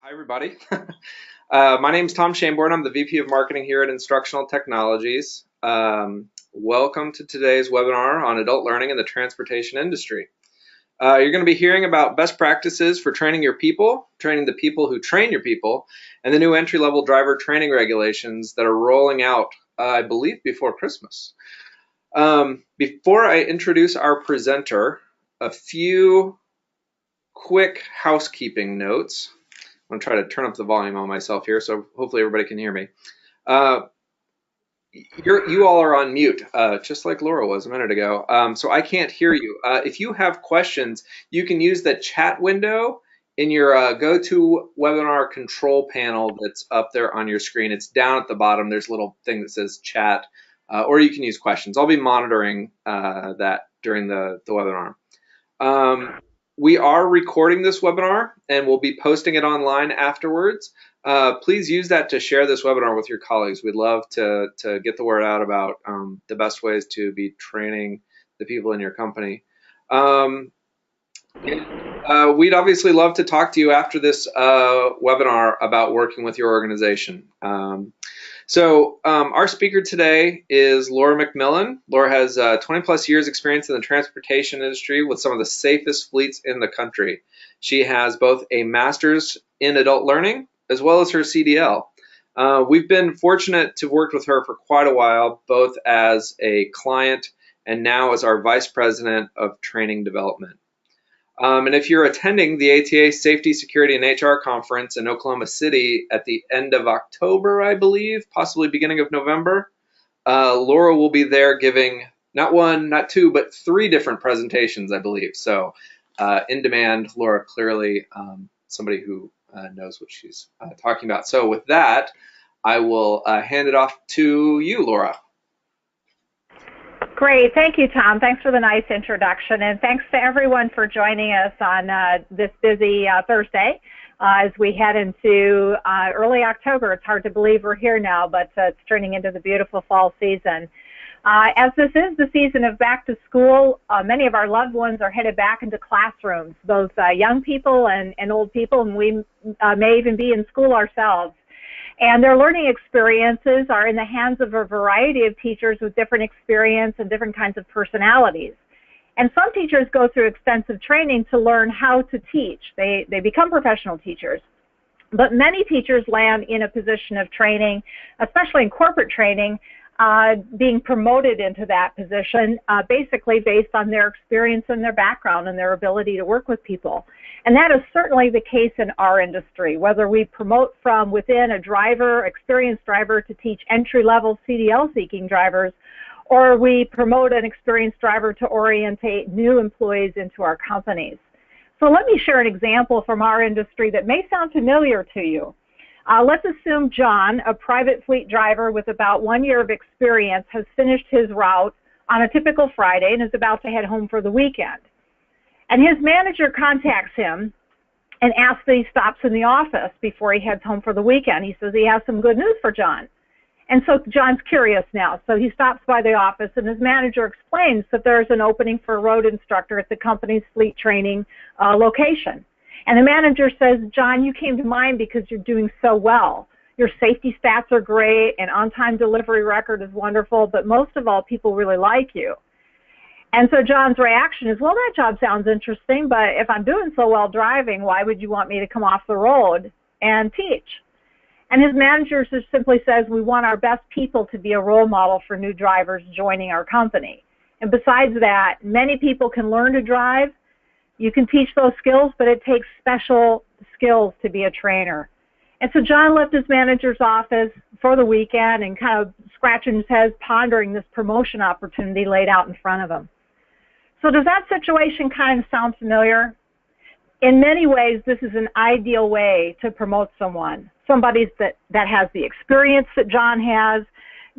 Hi, everybody. My name is Tom Shamborn. I'm the VP of Marketing here at Instructional Technologies. Welcome to today's webinar on adult learning in the transportation industry. You're going to be hearing about best practices for training your people, training the people who train your people, and the new entry-level driver training regulations that are rolling out, I believe, before Christmas. Before I introduce our presenter, a few quick housekeeping notes. I'm going to try to turn up the volume on myself here, so hopefully everybody can hear me. You all are on mute, just like Laura was a minute ago, so I can't hear you. If you have questions, you can use the chat window in your GoToWebinar control panel that's up there on your screen. It's down at the bottom. There's a little thing that says chat, or you can use questions. I'll be monitoring that during the webinar. We are recording this webinar and we'll be posting it online afterwards. Please use that to share this webinar with your colleagues. We'd love to get the word out about the best ways to be training the people in your company. We'd obviously love to talk to you after this webinar about working with your organization. Our speaker today is Laura McMillan. Laura has 20 plus years experience in the transportation industry with some of the safest fleets in the country. She has both a master's in adult learning as well as her CDL. We've been fortunate to work with her for quite a while, both as a client and now as our Vice President of Training Development. And if you're attending the ATA Safety, Security, and HR Conference in Oklahoma City at the end of October, I believe, possibly beginning of November, Laura will be there giving not one, not two, but 3 different presentations, I believe. So in demand, Laura, clearly somebody who knows what she's talking about. So with that, I will hand it off to you, Laura. Great. Thank you, Tom. Thanks for the nice introduction, and thanks to everyone for joining us on this busy Thursday as we head into early October. It's hard to believe we're here now, but it's turning into the beautiful fall season. As this is the season of back to school, many of our loved ones are headed back into classrooms, both young people and old people, and we may even be in school ourselves. And their learning experiences are in the hands of a variety of teachers with different experience and different kinds of personalities. And some teachers go through extensive training to learn how to teach. They become professional teachers. But many teachers land in a position of training, especially in corporate training, being promoted into that position, basically based on their experience and their background and their ability to work with people. And that is certainly the case in our industry, whether we promote from within a driver, experienced driver, to teach entry-level CDL-seeking drivers, or we promote an experienced driver to orientate new employees into our companies. So let me share an example from our industry that may sound familiar to you. Let's assume John, a private fleet driver with about 1 year of experience, has finished his route on a typical Friday and is about to head home for the weekend. And his manager contacts him and asks that he stops in the office before he heads home for the weekend. He says he has some good news for John. And so John's curious now. So he stops by the office and his manager explains that there's an opening for a road instructor at the company's fleet training location. And the manager says, John, you came to mind because you're doing so well. Your safety stats are great and on-time delivery record is wonderful, but most of all, people really like you. And so John's reaction is, well, that job sounds interesting, but if I'm doing so well driving, why would you want me to come off the road and teach? And his manager just simply says, we want our best people to be a role model for new drivers joining our company. And besides that, many people can learn to drive. You can teach those skills, but it takes special skills to be a trainer. And so John left his manager's office for the weekend and kind of scratching his head, pondering this promotion opportunity laid out in front of him. So does that situation kind of sound familiar? In many ways, this is an ideal way to promote someone. Somebody that has the experience that John has,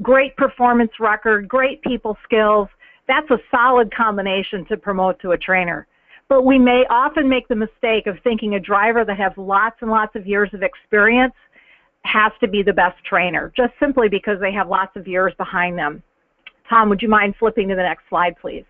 great performance record, great people skills. That's a solid combination to promote to a trainer. But we may often make the mistake of thinking a driver that has lots and lots of years of experience has to be the best trainer, just simply because they have lots of years behind them. Tom, would you mind flipping to the next slide, please?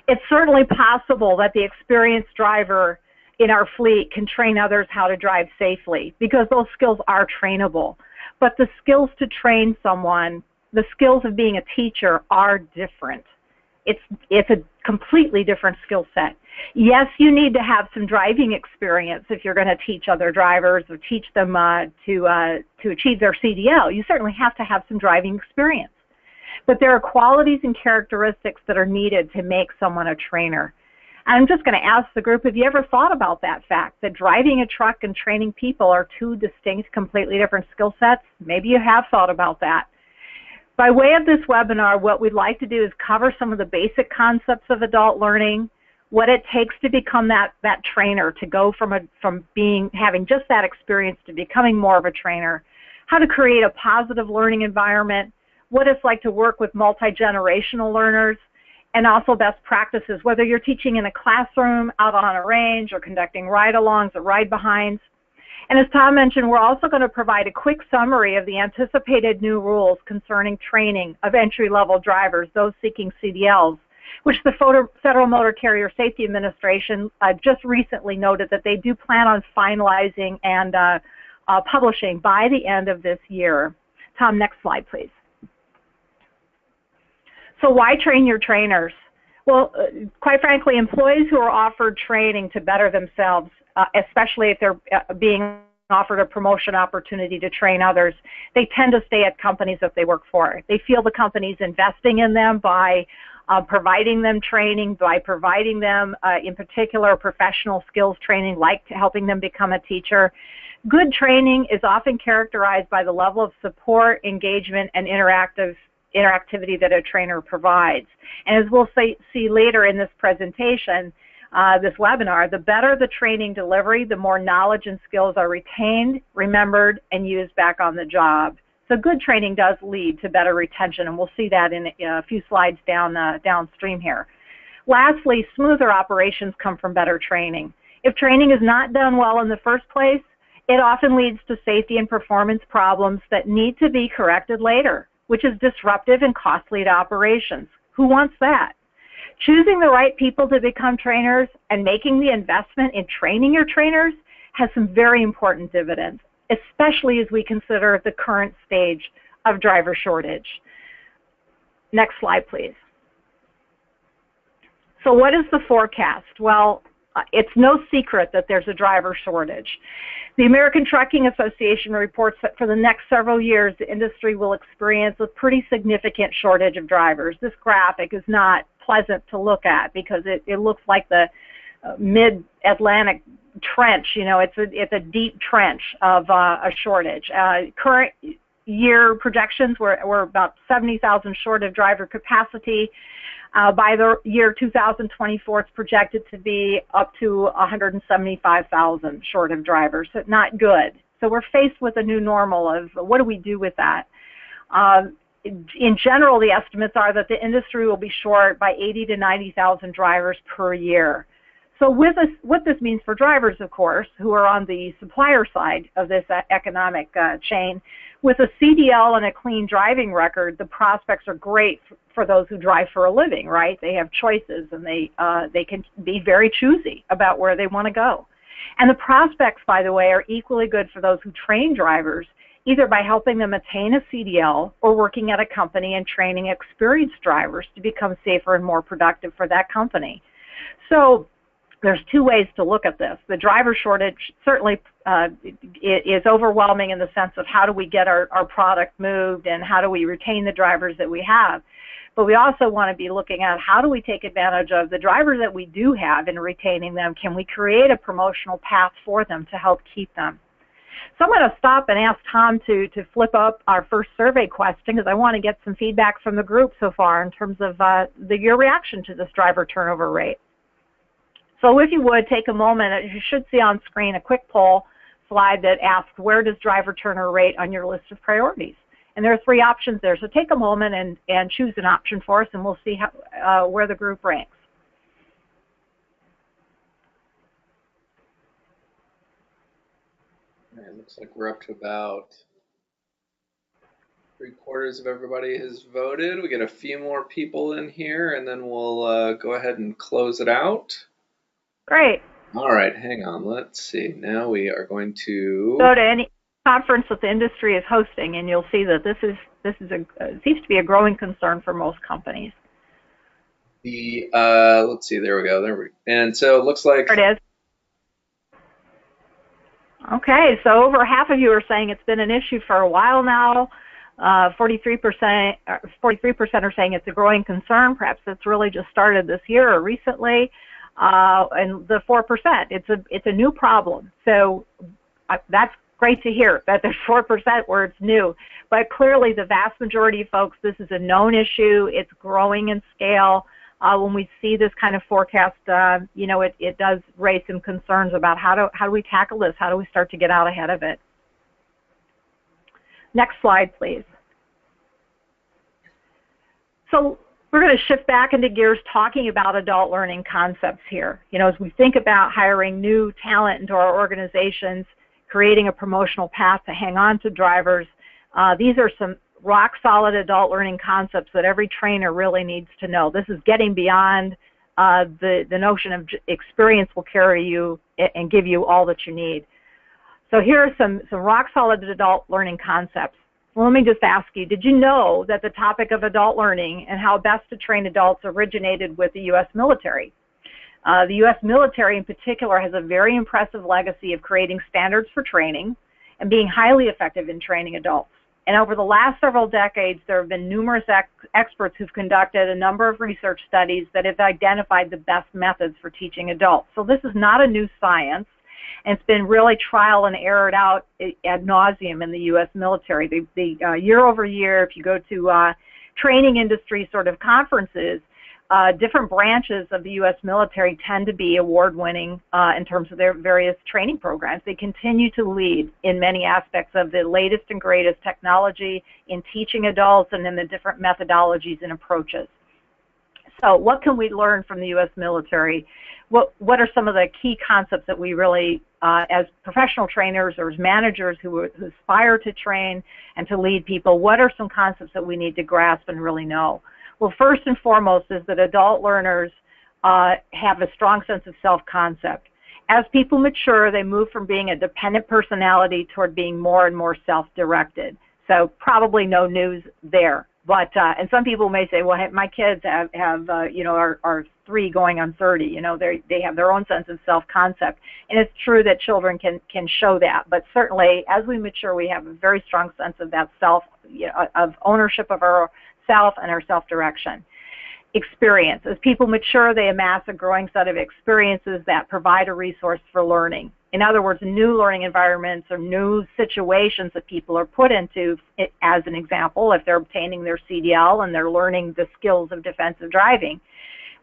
It's certainly possible that the experienced driver in our fleet can train others how to drive safely, because those skills are trainable. But the skills to train someone, the skills of being a teacher, are different. It's a completely different skill set. Yes, you need to have some driving experience if you're going to teach other drivers or teach them to achieve their CDL. You certainly have to have some driving experience. But there are qualities and characteristics that are needed to make someone a trainer. I'm just going to ask the group, have you ever thought about that fact, that driving a truck and training people are two distinct, completely different skill sets? Maybe you have thought about that. By way of this webinar, what we'd like to do is cover some of the basic concepts of adult learning, what it takes to become that trainer, to go from having just that experience to becoming more of a trainer, how to create a positive learning environment, what it's like to work with multi-generational learners, and also best practices, whether you're teaching in a classroom, out on a range, or conducting ride-alongs or ride-behinds. And as Tom mentioned, we're also going to provide a quick summary of the anticipated new rules concerning training of entry-level drivers, those seeking CDLs, which the Federal Motor Carrier Safety Administration just recently noted that they do plan on finalizing and publishing by the end of this year. Tom, next slide, please. So why train your trainers? Well, quite frankly, employees who are offered training to better themselves, especially if they're being offered a promotion opportunity to train others, they tend to stay at companies that they work for. They feel the company's investing in them by providing them training, by providing them, in particular, professional skills training, like helping them become a teacher. Good training is often characterized by the level of support, engagement, and interactivity that a trainer provides. And as we'll see later in this presentation, this webinar, the better the training delivery, the more knowledge and skills are retained, remembered, and used back on the job. So good training does lead to better retention, and we'll see that in a few slides downstream here. Lastly, smoother operations come from better training. If training is not done well in the first place, it often leads to safety and performance problems that need to be corrected later, which is disruptive and costly to operations. Who wants that? Choosing the right people to become trainers and making the investment in training your trainers has some very important dividends, especially as we consider the current stage of driver shortage. Next slide, please. So what is the forecast? Well, it's no secret that there's a driver shortage. The American Trucking Association reports that for the next several years, the industry will experience a pretty significant shortage of drivers. This graphic is not pleasant to look at because it looks like the mid-Atlantic trench. You know, it's a deep trench of a shortage. Current year projections were about 70,000 short of driver capacity. By the year 2024, it's projected to be up to 175,000 short of drivers. So not good. So we're faced with a new normal of what do we do with that? In general, the estimates are that the industry will be short by 80 to 90,000 drivers per year. So what this means for drivers, of course, who are on the supplier side of this economic chain, with a CDL and a clean driving record, the prospects are great for those who drive for a living, right? They have choices, and they can be very choosy about where they want to go. And the prospects, by the way, are equally good for those who train drivers, either by helping them attain a CDL or working at a company and training experienced drivers to become safer and more productive for that company. So there's two ways to look at this. The driver shortage certainly is overwhelming in the sense of how do we get our product moved and how do we retain the drivers that we have. But we also want to be looking at how do we take advantage of the drivers that we do have and retaining them. Can we create a promotional path for them to help keep them? So I'm going to stop and ask Tom to flip up our first survey question because I want to get some feedback from the group so far in terms of your reaction to this driver turnover rate. So if you would, take a moment. You should see on screen a quick poll slide that asks, where does driver turnover rate on your list of priorities? And there are three options there. So take a moment and choose an option for us, and we'll see how, where the group ranks. It looks like we're up to about 3/4 of everybody has voted. We get a few more people in here, and then we'll go ahead and close it out. Great. All right, hang on. Let's see. Now we are going to Go to any conference that the industry is hosting, and you'll see that this seems to be a growing concern for most companies. the let's see. There we go. And so it looks like There it is. Okay, so over half of you are saying it's been an issue for a while now. 43% are saying it's a growing concern. Perhaps it's really just started this year or recently. And the 4%, it's a new problem. So that's great to hear that there's 4% where it's new. But clearly the vast majority of folks, this is a known issue. It's growing in scale. When we see this kind of forecast, it does raise some concerns about how do we tackle this? How do we start to get out ahead of it? Next slide, please. So we're going to shift back into gears talking about adult learning concepts here. As we think about hiring new talent into our organizations, creating a promotional path to hang on to drivers, these are some rock-solid adult learning concepts that every trainer really needs to know. This is getting beyond the notion of experience will carry you and give you all that you need. So here are some rock-solid adult learning concepts. Well, let me just ask you, did you know that the topic of adult learning and how best to train adults originated with the U.S. military? The U.S. military in particular has a very impressive legacy of creating standards for training and being highly effective in training adults. And over the last several decades, there have been numerous experts who've conducted a number of research studies that have identified the best methods for teaching adults. So this is not a new science, and it's been really trial and errored out ad nauseum in the U.S. military. The year over year, if you go to training industry sort of conferences, different branches of the U.S. military tend to be award-winning in terms of their various training programs. They continue to lead in many aspects of the latest and greatest technology in teaching adults and in the different methodologies and approaches. So what can we learn from the U.S. military? What are some of the key concepts that we really, as professional trainers or as managers who aspire to train and to lead people, what are some concepts that we need to grasp and really know? Well, first and foremost is that adult learners have a strong sense of self-concept. As people mature, they move from being a dependent personality toward being more and more self-directed. So probably no news there. But and some people may say, well, my kids are 3 going on 30. They have their own sense of self-concept, and it's true that children can show that. But certainly, as we mature, we have a very strong sense of that of ownership of our self and our self-direction. Experience. As people mature, they amass a growing set of experiences that provide a resource for learning. In other words, new learning environments or new situations that people are put into, as an example, if they're obtaining their CDL and they're learning the skills of defensive driving.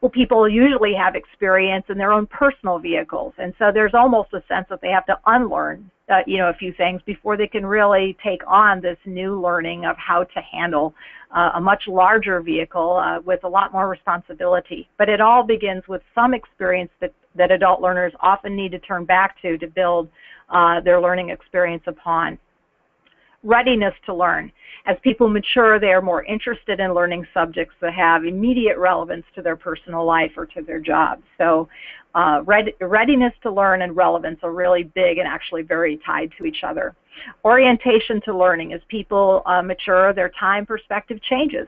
Well, people usually have experience in their own personal vehicles, and so there's almost a sense that they have to unlearn a few things before they can really take on this new learning of how to handle a much larger vehicle with a lot more responsibility. But it all begins with some experience that adult learners often need to turn back to build their learning experience upon. Readiness to learn. As people mature, they are more interested in learning subjects that have immediate relevance to their personal life or to their jobs. So readiness to learn and relevance are really big and actually very tied to each other. Orientation to learning. As people mature, their time perspective changes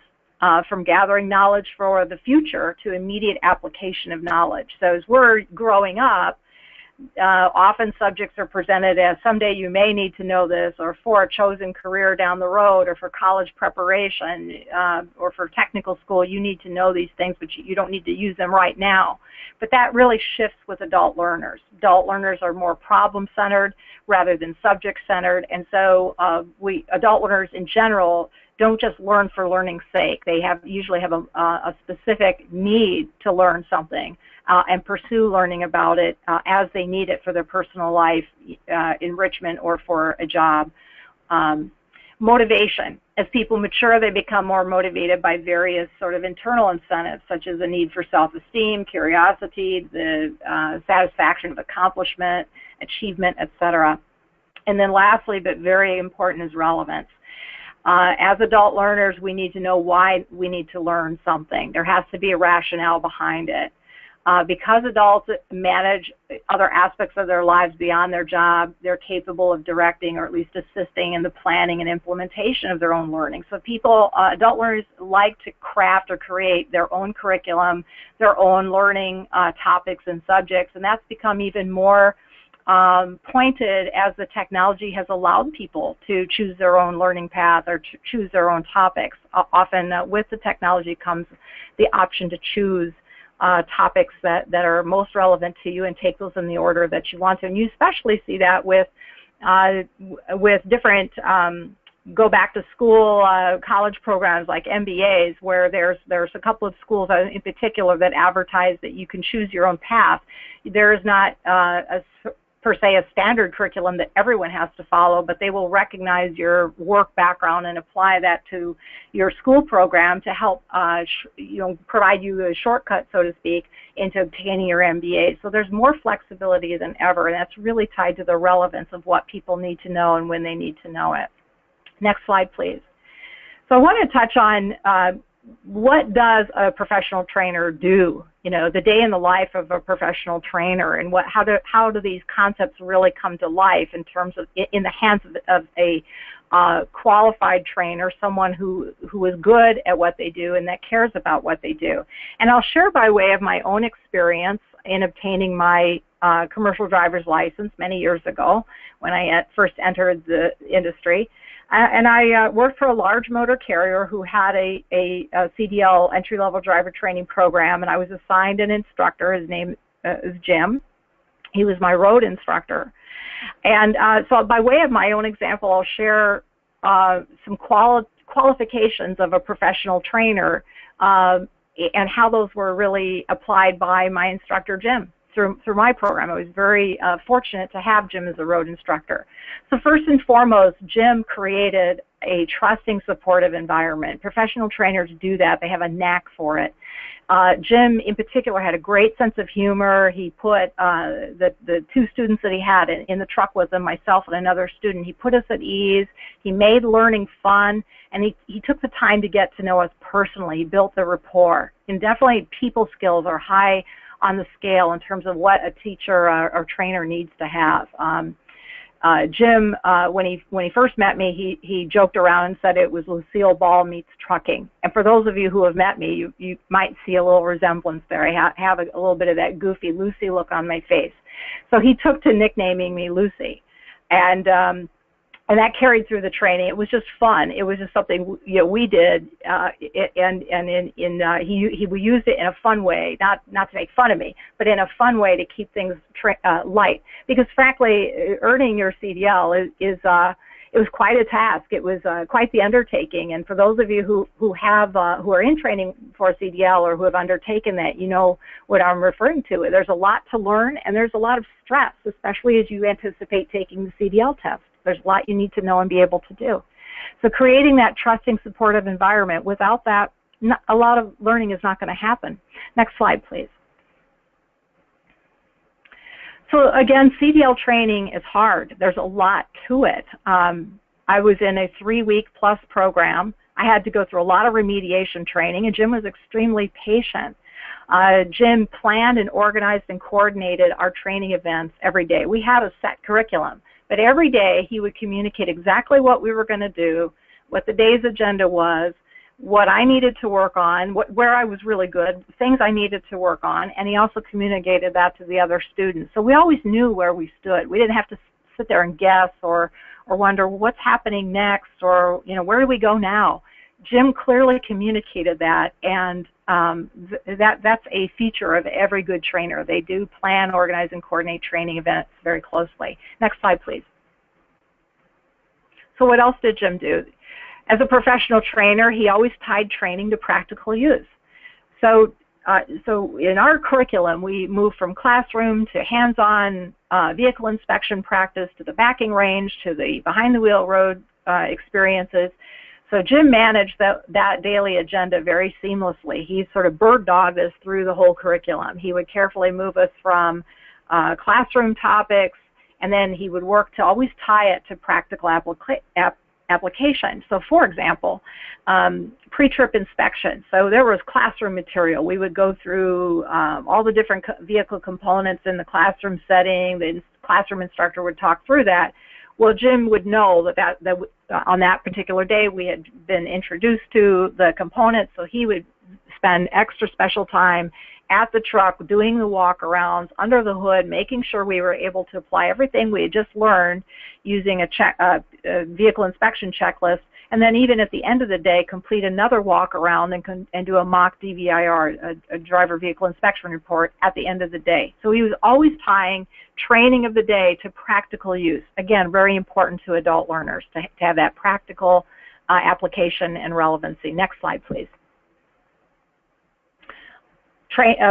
from gathering knowledge for the future to immediate application of knowledge. So as we're growing up, often subjects are presented as someday you may need to know this, or for a chosen career down the road, or for college preparation, or for technical school, you need to know these things, but you don't need to use them right now. But that really shifts with adult learners. Adult learners are more problem-centered rather than subject-centered, and so adult learners in general don't just learn for learning's sake. They usually have a specific need to learn something and pursue learning about it as they need it for their personal life, enrichment, or for a job. Motivation. As people mature, they become more motivated by various sort of internal incentives, such as a need for self-esteem, curiosity, the satisfaction of accomplishment, achievement, etc. And then lastly, but very important, is relevance. As adult learners, we need to know why we need to learn something. There has to be a rationale behind it. Because adults manage other aspects of their lives beyond their job, they're capable of directing or at least assisting in the planning and implementation of their own learning. So adult learners like to craft or create their own curriculum, their own learning topics and subjects, and that's become even more pointed as the technology has allowed people to choose their own learning path or to choose their own topics. Often with the technology comes the option to choose topics that are most relevant to you and take those in the order that you want to. And you especially see that with different go back to school college programs like MBAs, where there's a couple of schools in particular that advertise that you can choose your own path. There is not per se a standard curriculum that everyone has to follow, but they will recognize your work background and apply that to your school program to help provide you a shortcut, so to speak, into obtaining your MBA. So there's more flexibility than ever, and that's really tied to the relevance of what people need to know and when they need to know it. Next slide, please. So I want to touch on what does a professional trainer do? The day in the life of a professional trainer, and how do these concepts really come to life in terms of in the hands of a qualified trainer, someone who is good at what they do and that cares about what they do. And I'll share by way of my own experience in obtaining my commercial driver's license many years ago when I first entered the industry. And I worked for a large motor carrier who had a CDL entry-level driver training program, and I was assigned an instructor. His name is Jim. He was my road instructor. And so by way of my own example, I'll share some qualifications of a professional trainer and how those were really applied by my instructor, Jim. Through my program. I was very fortunate to have Jim as a road instructor. So first and foremost, Jim created a trusting, supportive environment. Professional trainers do that. They have a knack for it. Jim, in particular, had a great sense of humor. He put the two students that he had in the truck with him, myself and another student, he put us at ease. He made learning fun, and he took the time to get to know us personally. He built the rapport. And definitely people skills are high on the scale in terms of what a teacher or trainer needs to have. Jim, when he first met me, he joked around and said it was Lucille Ball meets trucking. And for those of you who have met me, you might see a little resemblance there. I have a little bit of that goofy Lucy look on my face. So he took to nicknaming me Lucy. And that carried through the training. It was just fun. It was just something we did, and we used it in a fun way, not to make fun of me, but in a fun way to keep things light. Because frankly, earning your CDL it was quite a task. It was quite the undertaking. And for those of you who are in training for a CDL or who have undertaken that, you know what I'm referring to. There's a lot to learn, and there's a lot of stress, especially as you anticipate taking the CDL test. There's a lot you need to know and be able to do. So creating that trusting, supportive environment, without that, a lot of learning is not going to happen. Next slide, please. So again, CDL training is hard. There's a lot to it. I was in a 3-week plus program. I had to go through a lot of remediation training, and Jim was extremely patient. Jim planned and organized and coordinated our training events every day. We had a set curriculum. But every day he would communicate exactly what we were going to do, what the day's agenda was, what I needed to work on, where I was really good, things I needed to work on, and he also communicated that to the other students. So we always knew where we stood. We didn't have to sit there and guess or wonder what's happening next or where do we go now. Jim clearly communicated that, and that's a feature of every good trainer. They do plan, organize, and coordinate training events very closely. Next slide, please. So what else did Jim do? As a professional trainer, he always tied training to practical use. So in our curriculum, we moved from classroom to hands-on vehicle inspection practice to the backing range to the behind-the-wheel road experiences. So Jim managed that daily agenda very seamlessly. He sort of bird-dogged us through the whole curriculum. He would carefully move us from classroom topics, and then he would work to always tie it to practical application. So for example, pre-trip inspection. So there was classroom material. We would go through all the different vehicle components in the classroom setting. The classroom instructor would talk through that. Well, Jim would know that on that particular day we had been introduced to the components, so he would spend extra special time at the truck doing the walk-arounds under the hood, making sure we were able to apply everything we had just learned using a vehicle inspection checklist, and then even at the end of the day complete another walk-around and do a mock DVIR, a driver vehicle inspection report, at the end of the day. So he was always tying training of the day to practical use. Again, very important to adult learners to have that practical application and relevancy. Next slide, please.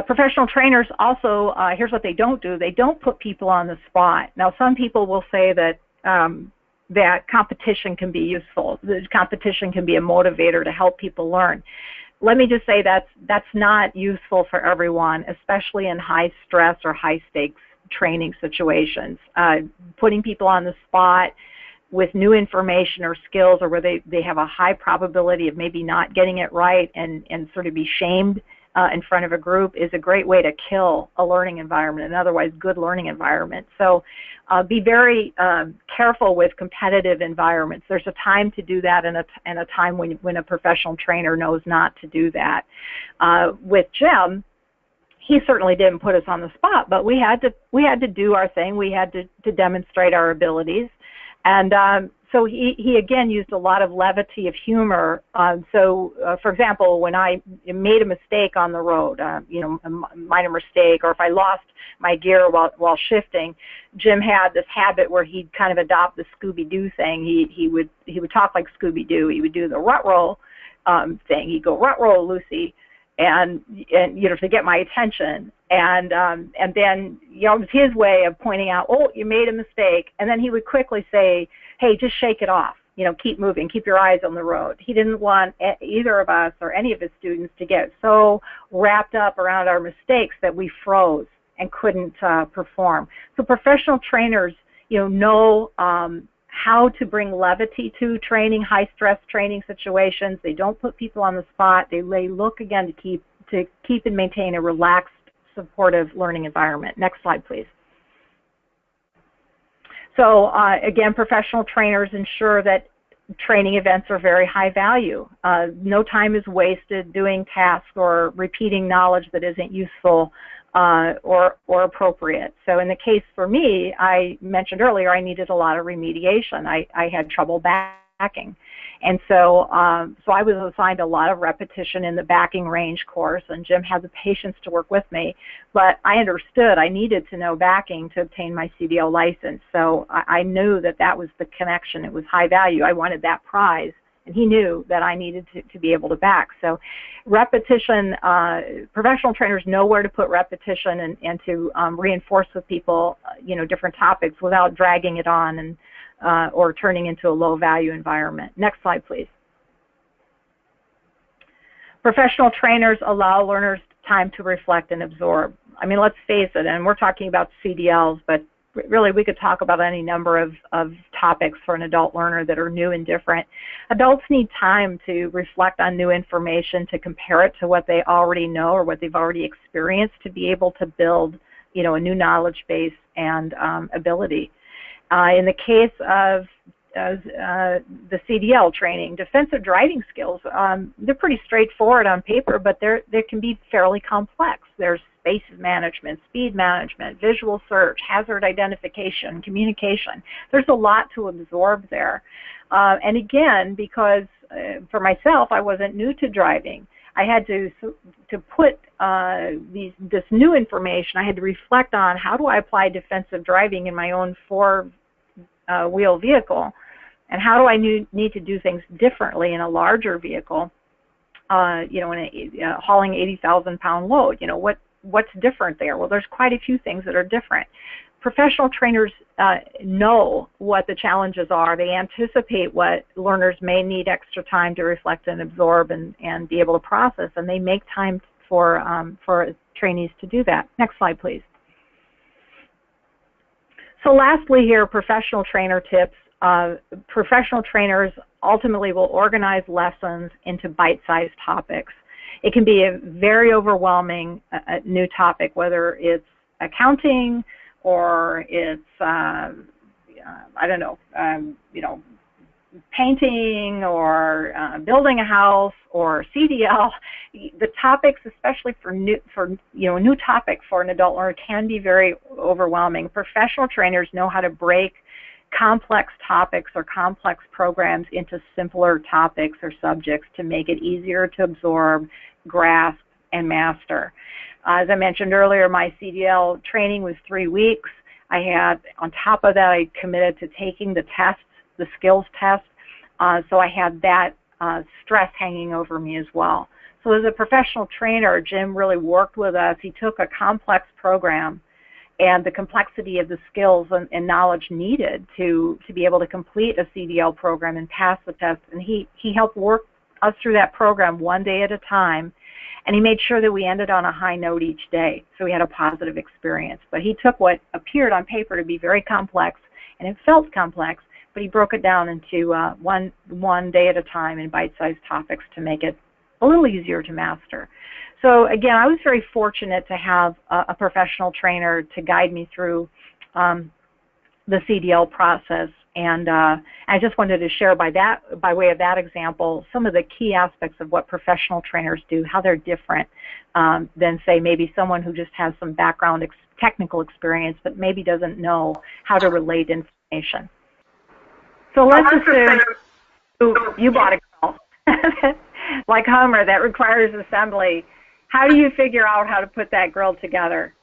Professional trainers also, here's what they don't do. They don't put people on the spot. Now, some people will say that that competition can be useful. The competition can be a motivator to help people learn. Let me just say that's not useful for everyone, especially in high stress or high stakes training situations. Putting people on the spot with new information or skills, or where they have a high probability of maybe not getting it right and sort of be shamed in front of a group, is a great way to kill a learning environment, an otherwise good learning environment. So be very careful with competitive environments. There's a time to do that and a time when a professional trainer knows not to do that. With Jim, he certainly didn't put us on the spot, but we had to do our thing. We had to demonstrate our abilities. And so he again used a lot of levity of humor. For example, when I made a mistake on the road, a minor mistake, or if I lost my gear while shifting, Jim had this habit where he'd kind of adopt the Scooby-Doo thing. He would talk like Scooby-Doo. He would do the rut roll thing. He'd go, "Rut roll, Lucy," and to get my attention. And then it was his way of pointing out, "Oh, you made a mistake," and then he would quickly say, "Hey, just shake it off. Keep moving. Keep your eyes on the road." He didn't want either of us or any of his students to get so wrapped up around our mistakes that we froze and couldn't perform. So professional trainers, know how to bring levity to training, high-stress training situations. They don't put people on the spot. They look again to keep and maintain a relaxed, supportive learning environment. Next slide, please. So again, professional trainers ensure that training events are very high value. No time is wasted doing tasks or repeating knowledge that isn't useful or appropriate. So in the case for me, I mentioned earlier, I needed a lot of remediation. I had trouble backing. And so I was assigned a lot of repetition in the backing range course, and Jim had the patience to work with me. But I understood I needed to know backing to obtain my CDL license. So I knew that was the connection. It was high value. I wanted that prize, and he knew that I needed to be able to back. So repetition, professional trainers know where to put repetition and to reinforce with people, different topics without dragging it on and or turning into a low-value environment. Next slide, please. Professional trainers allow learners time to reflect and absorb. I mean, let's face it, and we're talking about CDLs, but really we could talk about any number of topics for an adult learner that are new and different. Adults need time to reflect on new information, to compare it to what they already know or what they've already experienced, to be able to build, a new knowledge base and ability. In the case of the CDL training, defensive driving skills, they're pretty straightforward on paper, but they can be fairly complex. There's space management, speed management, visual search, hazard identification, communication. There's a lot to absorb there. And again, because for myself, I wasn't new to driving, I had to put this new information, I had to reflect on how do I apply defensive driving in my own four-wheel vehicle, and how do I need to do things differently in a larger vehicle, hauling 80,000-pound load. What's different there? Well, there's quite a few things that are different. Professional trainers know what the challenges are. They anticipate what learners may need extra time to reflect and absorb and be able to process, and they make time for trainees to do that. Next slide, please. So lastly here, professional trainer tips. Professional trainers ultimately will organize lessons into bite-sized topics. It can be a very overwhelming new topic, whether it's accounting or it's, I don't know, painting or building a house or CDL. The topics, especially for a new topic for an adult learner, can be very overwhelming. Professional trainers know how to break complex topics or complex programs into simpler topics or subjects to make it easier to absorb, grasp, and master. As I mentioned earlier, my CDL training was 3 weeks. I had, on top of that, I committed to taking the tests, the skills test, so I had that stress hanging over me as well. So as a professional trainer, Jim really worked with us. He took a complex program and the complexity of the skills and knowledge needed to be able to complete a CDL program and pass the test, and he helped work us through that program one day at a time, and he made sure that we ended on a high note each day, so we had a positive experience. But he took what appeared on paper to be very complex, and it felt complex, but he broke it down into one day at a time in bite-sized topics to make it a little easier to master. So again, I was very fortunate to have a professional trainer to guide me through the CDL process, and I just wanted to share by way of that example some of the key aspects of what professional trainers do, how they're different than, say, maybe someone who just has some background technical experience but maybe doesn't know how to relate information. So let's assume you bought a girl like Homer that requires assembly. How do you figure out how to put that grill together?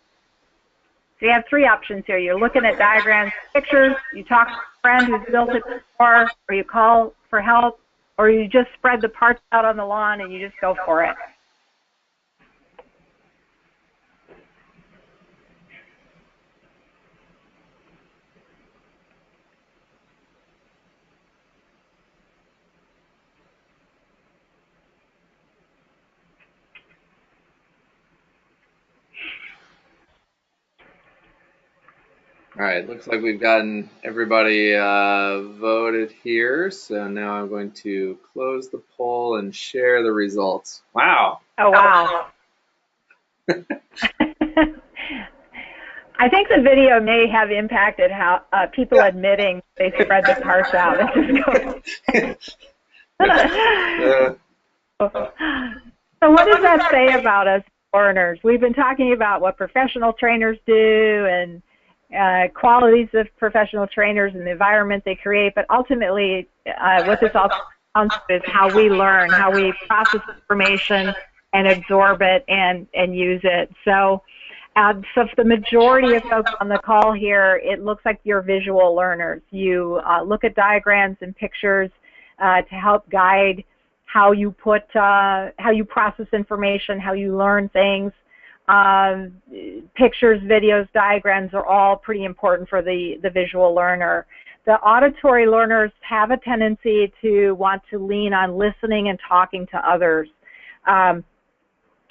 So you have 3 options here. You're looking at diagrams, pictures, you talk to a friend who's built it before, or you call for help, or you just spread the parts out on the lawn and you just go for it. All right, looks like we've gotten everybody voted here, so now I'm going to close the poll and share the results. Wow. Oh, wow. I think the video may have impacted how people admitting they spread the parts out. So what does that say about us learners? We've been talking about what professional trainers do and qualities of professional trainers and the environment they create, but ultimately what this all comes to is how we learn, how we process information and absorb it and use it. So for the majority of folks on the call here, it looks like you're visual learners. You look at diagrams and pictures to help guide how you process information, how you learn things. Pictures, videos, diagrams are all pretty important for the visual learner. The auditory learners have a tendency to want to lean on listening and talking to others.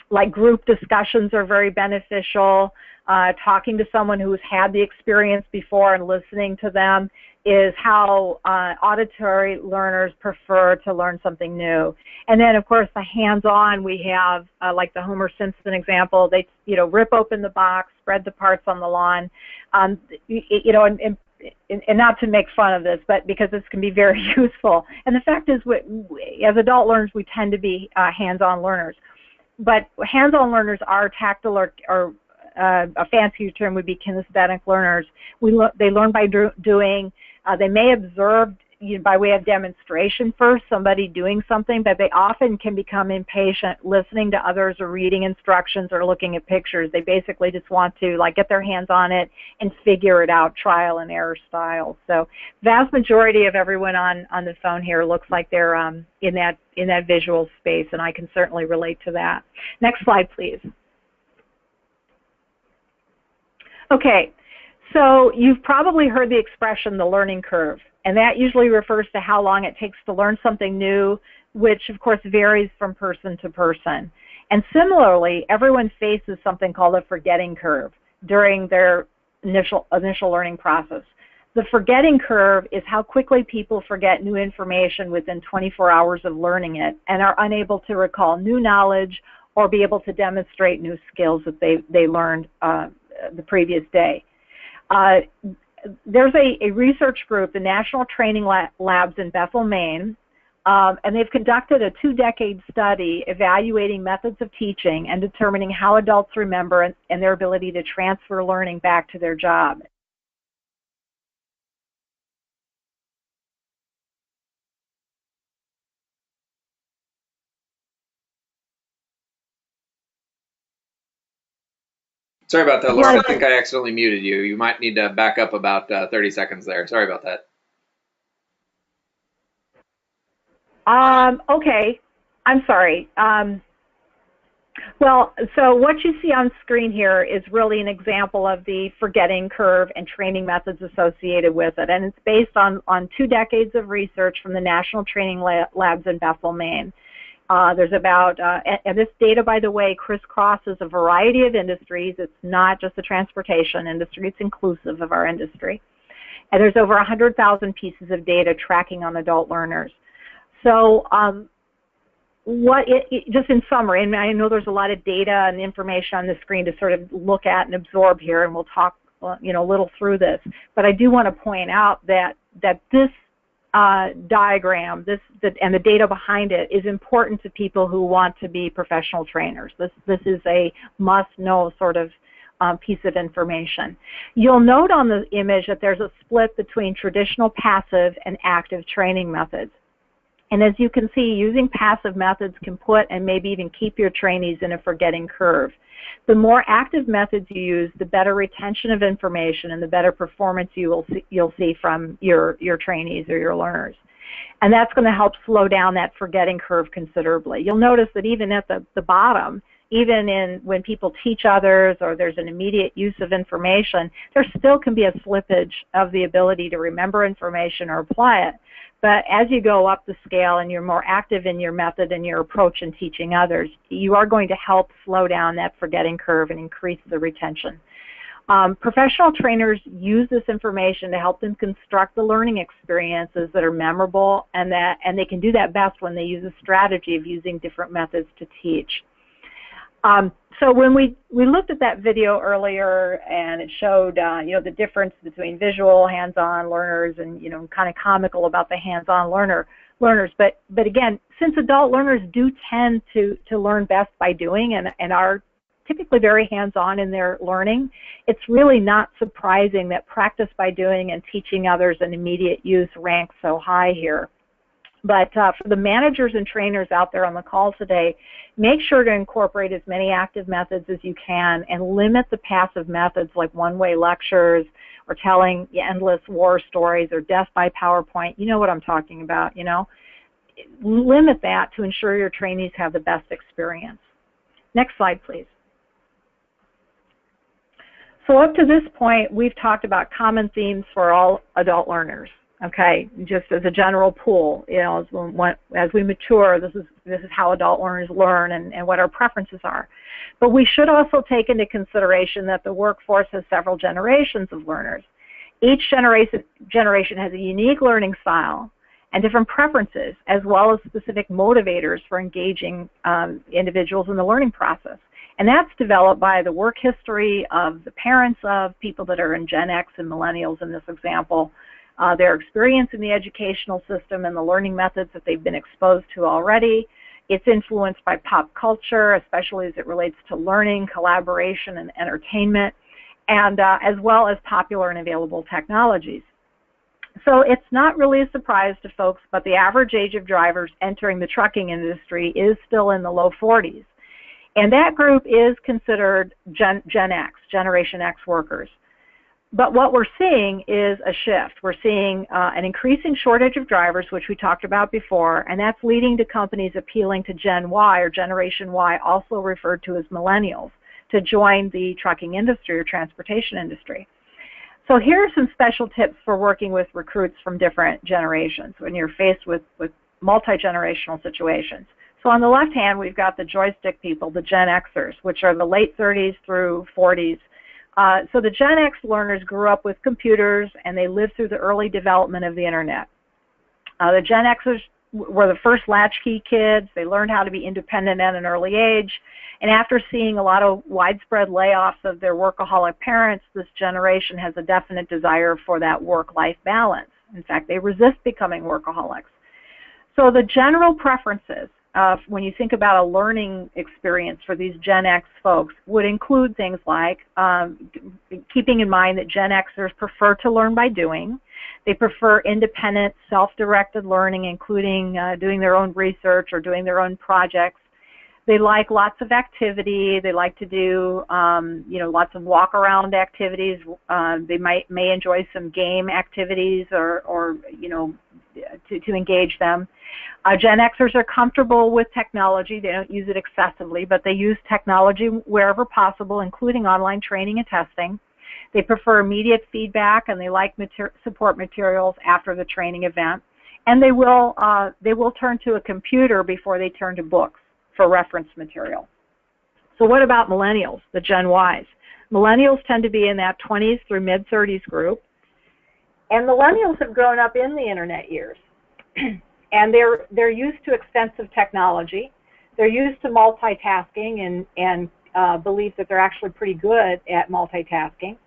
Like group discussions are very beneficial. Talking to someone who's had the experience before and listening to them is how auditory learners prefer to learn something new. And then, of course, the hands-on, we have, like the Homer Simpson example, they, rip open the box, spread the parts on the lawn, and not to make fun of this, but because this can be very useful. And the fact is, as adult learners, we tend to be hands-on learners. But hands-on learners are tactile or a fancier term would be kinesthetic learners. They learn by doing. They may observe by way of demonstration first, somebody doing something, but they often can become impatient listening to others or reading instructions or looking at pictures. They basically just want to get their hands on it and figure it out, trial and error style. So vast majority of everyone on the phone here looks like they're in that visual space, and I can certainly relate to that. Next slide, please. Okay, so you've probably heard the expression, the learning curve, and that usually refers to how long it takes to learn something new, which of course varies from person to person. And similarly, everyone faces something called a forgetting curve during their initial learning process. The forgetting curve is how quickly people forget new information within 24 hours of learning it and are unable to recall new knowledge or be able to demonstrate new skills that they learned the previous day. There's a research group, the National Training Labs in Bethel, Maine, and they've conducted a 2-decade study evaluating methods of teaching and determining how adults remember and their ability to transfer learning back to their job. Sorry about that, Laura. I think I accidentally muted you. You might need to back up about 30 seconds there. Sorry about that. Okay. I'm sorry. Well, so what you see on screen here is really an example of the forgetting curve and training methods associated with it. And it's based on 2 decades of research from the National Training Labs in Bethel, Maine. There's about, and this data, by the way, crisscrosses a variety of industries. It's not just the transportation industry, it's inclusive of our industry. And there's over 100,000 pieces of data tracking on adult learners. So just in summary, and I know there's a lot of data and information on the screen to sort of look at and absorb here, and we'll talk a little through this, but I do want to point out that this diagram, and the data behind it is important to people who want to be professional trainers. This is a must-know sort of piece of information. You'll note on the image that there's a split between traditional passive and active training methods. And as you can see, using passive methods can put and maybe even keep your trainees in a forgetting curve. The more active methods you use, the better retention of information and the better performance you'll see from your trainees or your learners. And that's going to help slow down that forgetting curve considerably. You'll notice that even at the bottom, even when people teach others or there's an immediate use of information, there still can be a slippage of the ability to remember information or apply it. But as you go up the scale and you're more active in your method and your approach in teaching others, you are going to help slow down that forgetting curve and increase the retention. Professional trainers use this information to help them construct the learning experiences that are memorable, and they can do that best when they use a strategy of using different methods to teach. So when we looked at that video earlier, and it showed the difference between visual hands-on learners and kind of comical about the hands-on learners, but again, since adult learners do tend to learn best by doing and are typically very hands-on in their learning, it's really not surprising that practice by doing and teaching others and immediate use ranks so high here. But for the managers and trainers out there on the call today, make sure to incorporate as many active methods as you can and limit the passive methods like one-way lectures or telling endless war stories or death by PowerPoint. You know what I'm talking about, Limit that to ensure your trainees have the best experience. Next slide, please. So up to this point, we've talked about common themes for all adult learners. Okay, just as a general pool, as we mature, this is how adult learners learn and what our preferences are. But we should also take into consideration that the workforce has several generations of learners. Each generation has a unique learning style and different preferences, as well as specific motivators for engaging individuals in the learning process. And that's developed by the work history of the parents of people that are in Gen X and millennials in this example, their experience in the educational system and the learning methods that they've been exposed to already. It's influenced by pop culture, especially as it relates to learning, collaboration, and entertainment, and as well as popular and available technologies. So it's not really a surprise to folks, but the average age of drivers entering the trucking industry is still in the low 40s. And that group is considered Gen X, Generation X workers. But what we're seeing is a shift. We're seeing an increasing shortage of drivers, which we talked about before, and that's leading to companies appealing to Gen Y, or Generation Y, also referred to as millennials, to join the trucking industry or transportation industry. So here are some special tips for working with recruits from different generations when you're faced with multi-generational situations. So on the left hand, we've got the joystick people, the Gen Xers, which are the late 30s through 40s So the Gen X learners grew up with computers, and they lived through the early development of the internet. The Gen Xers were the first latchkey kids. They learned how to be independent at an early age. And after seeing a lot of widespread layoffs of their workaholic parents, this generation has a definite desire for that work-life balance. In fact, they resist becoming workaholics. So the general preferences, when you think about a learning experience for these Gen X folks, would include things like keeping in mind that Gen Xers prefer to learn by doing. They prefer independent, self-directed learning, including doing their own research or doing their own projects. They like lots of activity. They like to do, lots of walk-around activities. They may enjoy some game activities or to engage them. Gen Xers are comfortable with technology. They don't use it excessively, but they use technology wherever possible, including online training and testing. They prefer immediate feedback, and they like support materials after the training event. And they will turn to a computer before they turn to books for reference material. So what about millennials, the Gen Ys? Millennials tend to be in that 20s through mid-30s group. And millennials have grown up in the internet years. And they're used to extensive technology. They're used to multitasking and believe that they're actually pretty good at multitasking.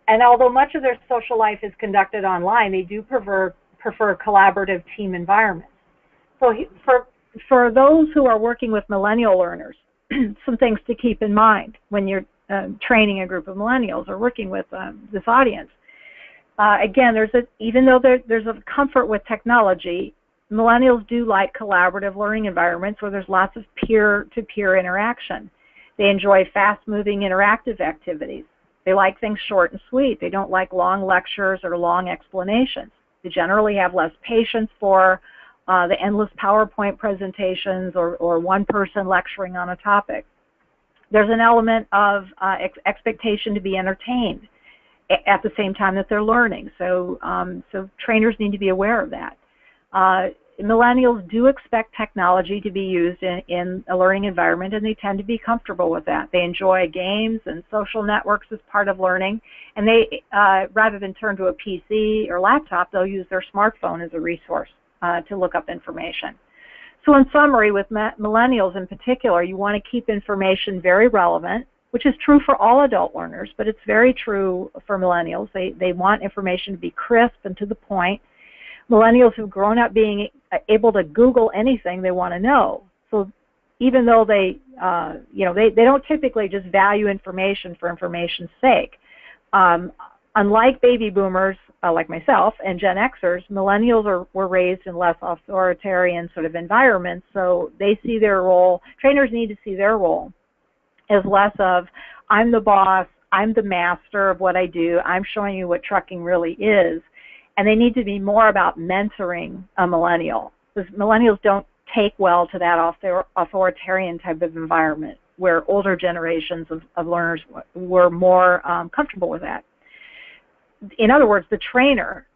And although much of their social life is conducted online, they do prefer collaborative team environments. So for those who are working with millennial learners, some things to keep in mind when you're training a group of millennials or working with this audience. Again, even though there's a comfort with technology, millennials do like collaborative learning environments where there's lots of peer-to-peer interaction. They enjoy fast-moving interactive activities. They like things short and sweet. They don't like long lectures or long explanations. They generally have less patience for the endless PowerPoint presentations or one person lecturing on a topic. There's an element of expectation to be entertained at the same time that they're learning. So trainers need to be aware of that. Millennials do expect technology to be used in a learning environment, and they tend to be comfortable with that. They enjoy games and social networks as part of learning, and they, rather than turn to a PC or laptop, they'll use their smartphone as a resource to look up information. So in summary, with millennials in particular, you want to keep information very relevant, which is true for all adult learners, but it's very true for millennials. They want information to be crisp and to the point. Millennials have grown up being able to Google anything they want to know. So even though they don't typically just value information for information's sake. Unlike baby boomers, like myself, and Gen Xers, millennials were raised in less authoritarian sort of environments, so they see their role, trainers need to see their role as less of, I'm the boss, I'm the master of what I do, I'm showing you what trucking really is. And they need to be more about mentoring a millennial, because millennials don't take well to that authoritarian type of environment where older generations of learners were more comfortable with that. In other words, the trainer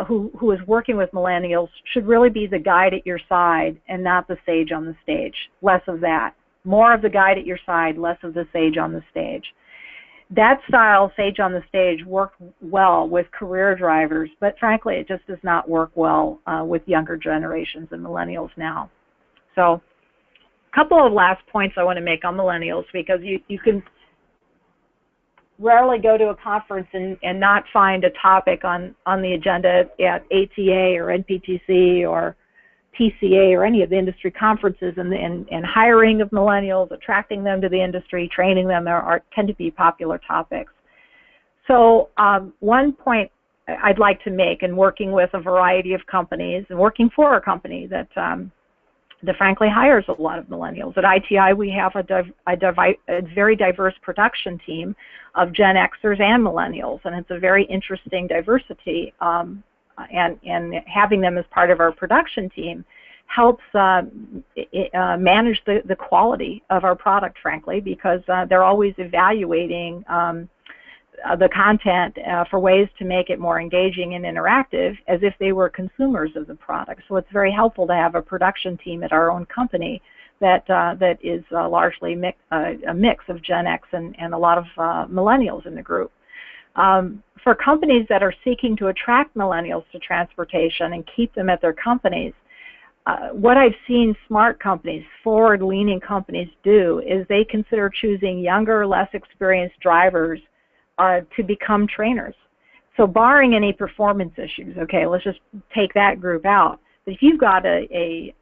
who is working with millennials should really be the guide at your side and not the sage on the stage. Less of that. More of the guide at your side, less of the sage on the stage. That style, sage on the stage, worked well with career drivers, but frankly, it just does not work well with younger generations and millennials now. So a couple of last points I want to make on millennials, because you can rarely go to a conference and not find a topic on the agenda at ATA or NPTC or TCA or any of the industry conferences, and hiring of millennials, attracting them to the industry, training them tend to be popular topics. So one point I'd like to make in working with a variety of companies and working for a company that frankly hires a lot of millennials. At ITI, we have a very diverse production team of Gen Xers and millennials, and it's a very interesting diversity. And having them as part of our production team helps manage the quality of our product, frankly, because they're always evaluating the content for ways to make it more engaging and interactive as if they were consumers of the product. So it's very helpful to have a production team at our own company that is largely a mix of Gen X and a lot of millennials in the group. For companies that are seeking to attract millennials to transportation and keep them at their companies, what I've seen smart companies, forward-leaning companies do is they consider choosing younger, less experienced drivers to become trainers. So barring any performance issues, okay, let's just take that group out. But if you've got a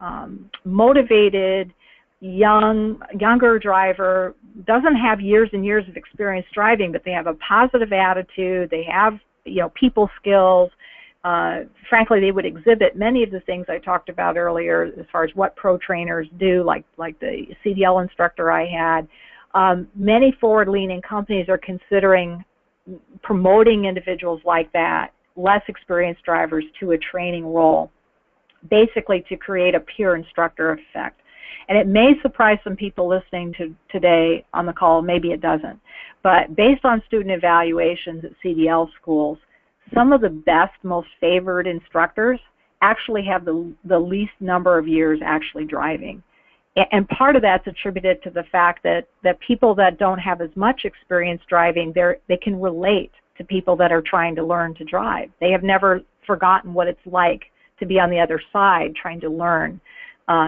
motivated, younger driver, doesn't have years and years of experience driving, but they have a positive attitude, they have people skills, frankly, they would exhibit many of the things I talked about earlier as far as what pro trainers do, like the CDL instructor I had. Many forward-leaning companies are considering promoting individuals like that, less experienced drivers, to a training role, basically to create a peer instructor effect. And it may surprise some people listening to today on the call, maybe it doesn't. But based on student evaluations at CDL schools, some of the best, most favored instructors actually have the least number of years actually driving. And part of that's attributed to the fact that people that don't have as much experience driving, they can relate to people that are trying to learn to drive. They have never forgotten what it's like to be on the other side trying to learn,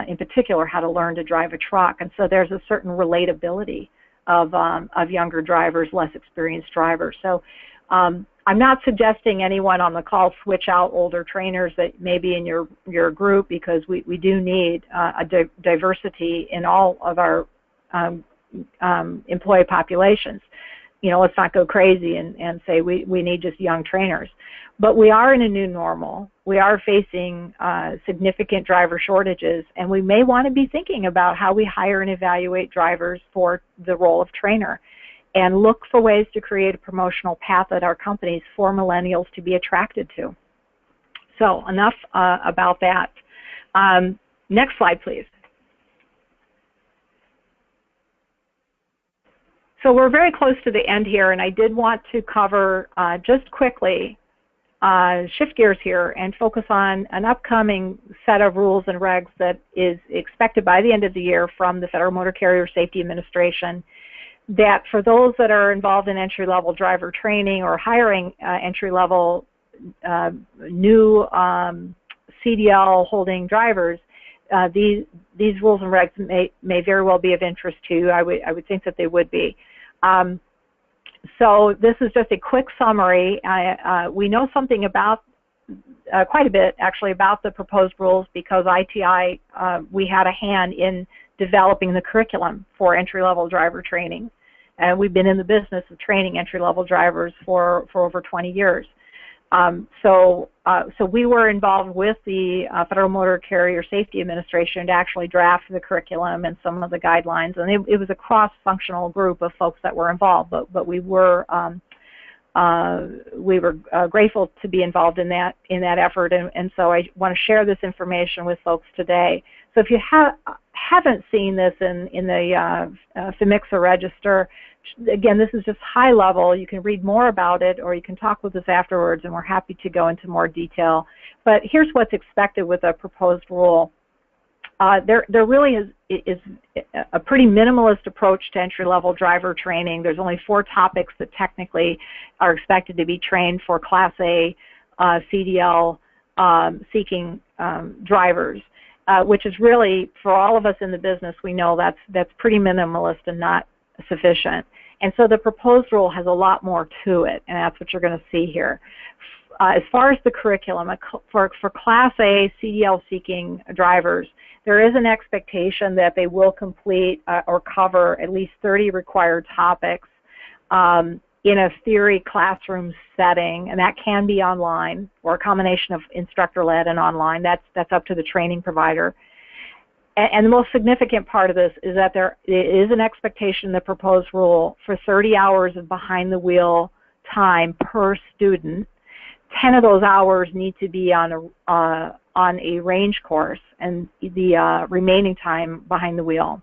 in particular, how to learn to drive a truck. And so there's a certain relatability of younger drivers, less experienced drivers. So I'm not suggesting anyone on the call switch out older trainers that may be in your group, because we do need a diversity in all of our employee populations. Let's not go crazy and say we need just young trainers. But we are in a new normal. We are facing significant driver shortages, and we may want to be thinking about how we hire and evaluate drivers for the role of trainer, and look for ways to create a promotional path at our companies for millennials to be attracted to. So enough about that. Next slide, please. So we're very close to the end here, and I did want to cover just quickly, shift gears here and focus on an upcoming set of rules and regs that is expected by the end of the year from the Federal Motor Carrier Safety Administration, that for those that are involved in entry-level driver training or hiring entry-level new CDL holding drivers, these rules and regs may very well be of interest to you. I would think that they would be. So this is just a quick summary. We know something about, quite a bit actually, about the proposed rules, because ITI, we had a hand in developing the curriculum for entry-level driver training. And we've been in the business of training entry-level drivers for over 20 years. So we were involved with the Federal Motor Carrier Safety Administration to actually draft the curriculum and some of the guidelines. And it was a cross-functional group of folks that were involved, but we were grateful to be involved in that effort. And so I want to share this information with folks today. So if you haven't seen this in the FMIXA register, again, this is just high level. You can read more about it, or you can talk with us afterwards, and we're happy to go into more detail. But here's what's expected with a proposed rule. There really is a pretty minimalist approach to entry-level driver training. There's only 4 topics that technically are expected to be trained for Class A CDL seeking drivers. Which is really, for all of us in the business, we know that's pretty minimalist and not sufficient. And so the proposed rule has a lot more to it, and that's what you're going to see here. As far as the curriculum, for Class A CDL seeking drivers, there is an expectation that they will complete or cover at least 30 required topics in a theory classroom setting, and that can be online or a combination of instructor-led and online. That's up to the training provider. And the most significant part of this is that there is an expectation in the proposed rule for 30 hours of behind-the-wheel time per student. 10 of those hours need to be on a range course, and the remaining time behind the wheel.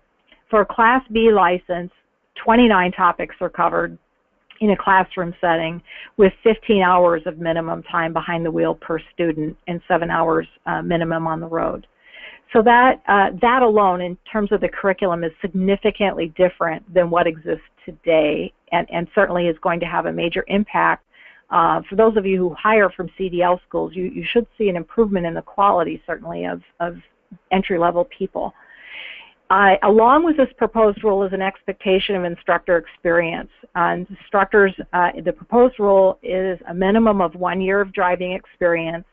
For a Class B license, 29 topics are covered in a classroom setting, with 15 hours of minimum time behind the wheel per student and 7 hours minimum on the road. So that alone, in terms of the curriculum, is significantly different than what exists today, and certainly is going to have a major impact. For those of you who hire from CDL schools, you should see an improvement in the quality, certainly, of entry-level people. Along with this proposed rule is an expectation of instructor experience. Instructors, the proposed rule is a minimum of 1 year of driving experience,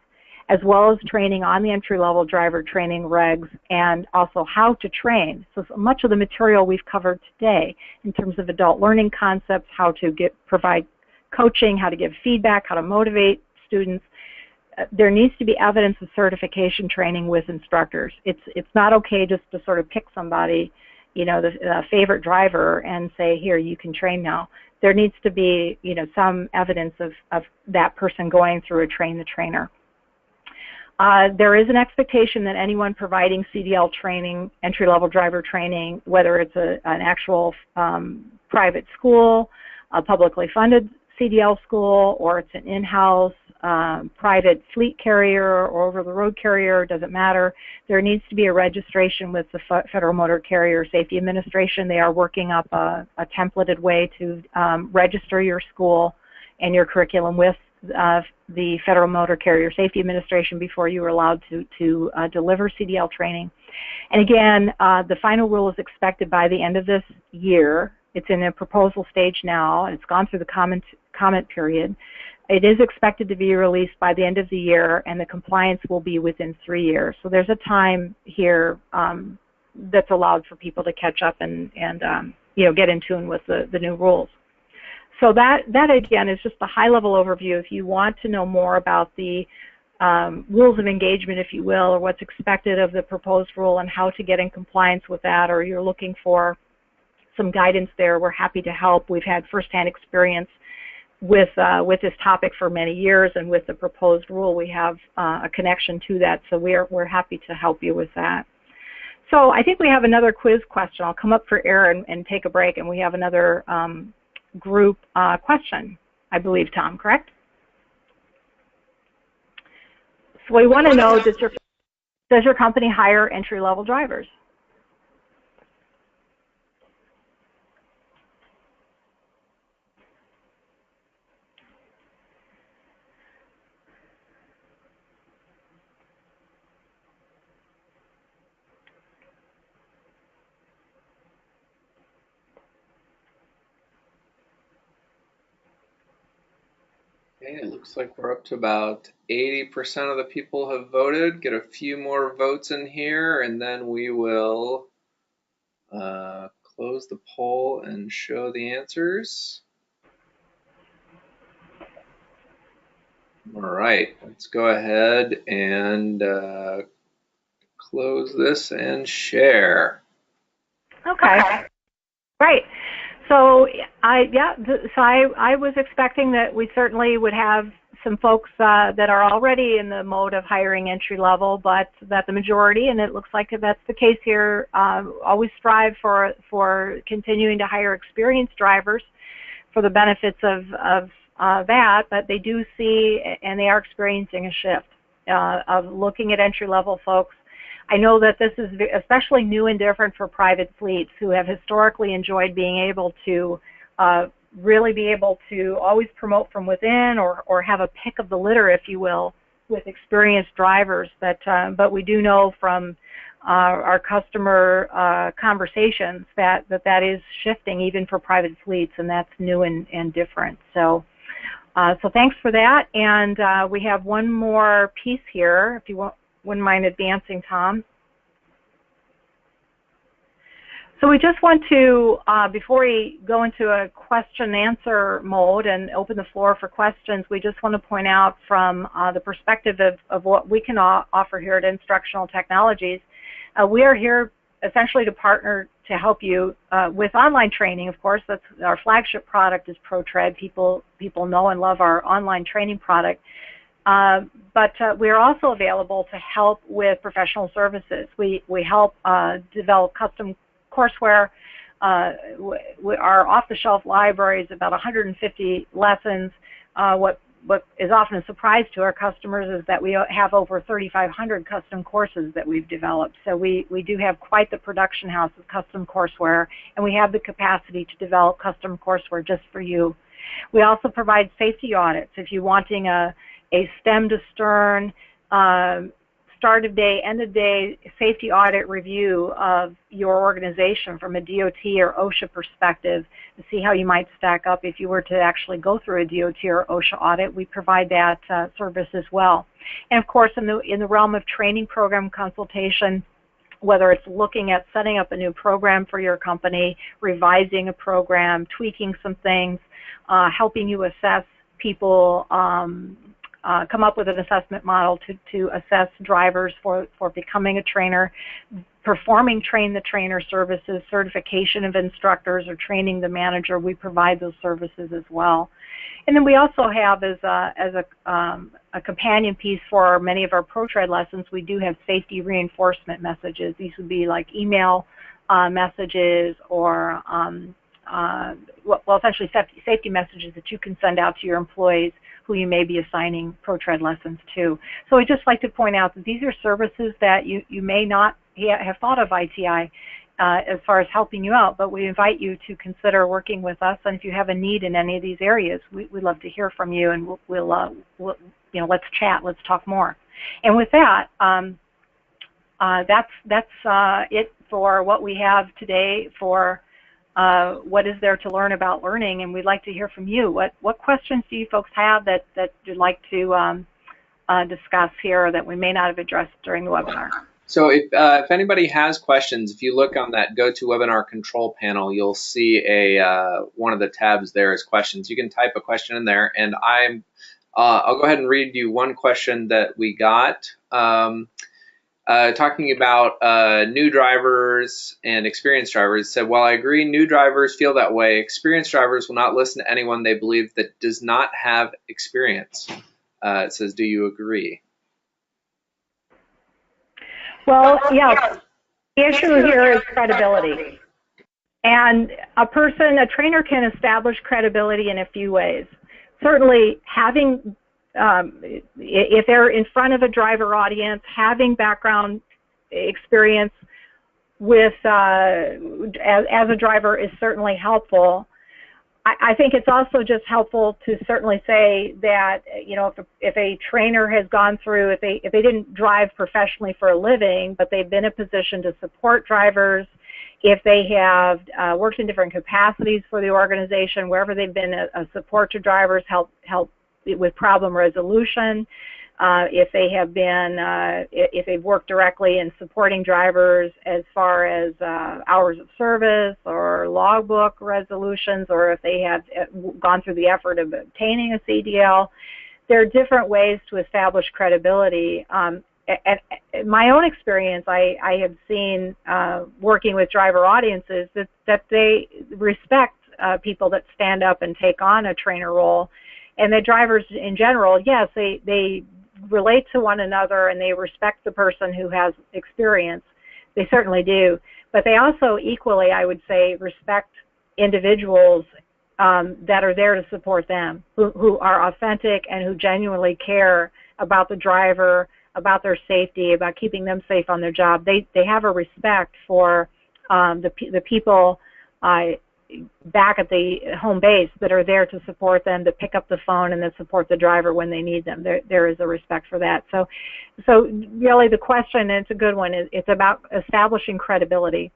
as well as training on the entry-level driver training regs and also how to train. So much of the material we've covered today in terms of adult learning concepts, how to provide coaching, how to give feedback, how to motivate students. There needs to be evidence of certification training with instructors. It's not okay just to sort of pick somebody, the favorite driver, and say, here, you can train now. There needs to be, some evidence of that person going through a train the trainer. There is an expectation that anyone providing CDL training, entry-level driver training, whether it's an actual private school, a publicly funded CDL school, or it's an in-house private fleet carrier or over-the-road carrier, doesn't matter. There needs to be a registration with the Federal Motor Carrier Safety Administration. They are working up a templated way to register your school and your curriculum with the Federal Motor Carrier Safety Administration before you are allowed to deliver CDL training. And again, the final rule is expected by the end of this year. It's in a proposal stage now, and it's gone through the comment period. It is expected to be released by the end of the year, and the compliance will be within 3 years. So there's a time here that's allowed for people to catch up and get in tune with the new rules. So that again is just a high-level overview. If you want to know more about the rules of engagement, if you will, or what's expected of the proposed rule and how to get in compliance with that, or you're looking for some guidance there, we're happy to help. We've had firsthand experience with this topic for many years, and with the proposed rule, we have a connection to that. So we're happy to help you with that. So I think we have another quiz question. I'll come up for air and take a break, and we have another group question, I believe, Tom, correct? So we want to know, does your company hire entry-level drivers? Okay, it looks like we're up to about 80% of the people have voted. Get a few more votes in here, and then we will close the poll and show the answers. All right, let's go ahead and close this and share. Okay. Right. So I was expecting that we certainly would have some folks that are already in the mode of hiring entry level, but that the majority, and it looks like that's the case here, always strive for continuing to hire experienced drivers for the benefits of that, but they do see, and they are experiencing a shift of looking at entry level folks. I know that this is especially new and different for private fleets who have historically enjoyed being able to really be able to always promote from within, or have a pick of the litter, if you will, with experienced drivers. But we do know from our customer conversations that is shifting even for private fleets, and that's new and different. So thanks for that. And we have one more piece here, if you wouldn't mind advancing, Tom. So we just want to, before we go into a question and answer mode and open the floor for questions, we just want to point out from the perspective of what we can offer here at Instructional Technologies. We are here essentially to partner to help you with online training. Of course, that's our flagship product is ProTread. People know and love our online training product. But we are also available to help with professional services. We help develop custom courseware. Our off-the-shelf library is about 150 lessons. What what is often a surprise to our customers is that we have over 3,500 custom courses that we've developed. So we do have quite the production house of custom courseware, and we have the capacity to develop custom courseware just for you. We also provide safety audits. If you're wanting a stem to stern, start of day, end of day safety audit review of your organization from a DOT or OSHA perspective to see how you might stack up if you were to actually go through a DOT or OSHA audit, we provide that service as well. And of course, in the realm of training program consultation, whether it's looking at setting up a new program for your company, revising a program, tweaking some things, helping you assess people, come up with an assessment model to assess drivers for becoming a trainer, performing train the trainer services, certification of instructors, or training the manager. We provide those services as well. And then we also have, as a companion piece for many of our ProTread lessons, we do have safety reinforcement messages. These would be like email messages or well, essentially safety messages that you can send out to your employees who you may be assigning ProTread lessons to. So I'd just like to point out that these are services that you may not have thought of ITI as far as helping you out, but we invite you to consider working with us. And if you have a need in any of these areas, we'd love to hear from you, and we'll you know, let's chat, let's talk more. And with that, that's it for what we have today for what is there to learn about learning, and we'd like to hear from you. What questions do you folks have that you'd like to discuss here that we may not have addressed during the webinar? So if anybody has questions, if you look on that GoToWebinar control panel, you'll see one of the tabs there is questions. You can type a question in there, and I'll go ahead and read you one question that we got. Talking about new drivers and experienced drivers. Said, while I agree new drivers feel that way, experienced drivers will not listen to anyone they believe that does not have experience. It says, do you agree? Well, yeah, the issue here is credibility. And a trainer can establish credibility in a few ways. Certainly having if they're in front of a driver audience, having background experience with as a driver is certainly helpful. I think it's also just helpful to certainly say that, you know, if a trainer has gone through, if they didn't drive professionally for a living, but they've been in a position to support drivers, if they have worked in different capacities for the organization, wherever they've been a support to drivers, help with problem resolution, if they have been, if they've worked directly in supporting drivers as far as hours of service or logbook resolutions, or if they have gone through the effort of obtaining a CDL, there are different ways to establish credibility. In my own experience, I have seen working with driver audiences that they respect people that stand up and take on a trainer role. And the drivers in general, yes, they relate to one another and they respect the person who has experience. They certainly do. But they also equally, I would say, respect individuals that are there to support them, who are authentic and who genuinely care about the driver, about their safety, about keeping them safe on their job. They have a respect for the people back at the home base that are there to support them, to pick up the phone and then support the driver when they need them. There is a respect for that. So really the question, and it's a good one, it's about establishing credibility.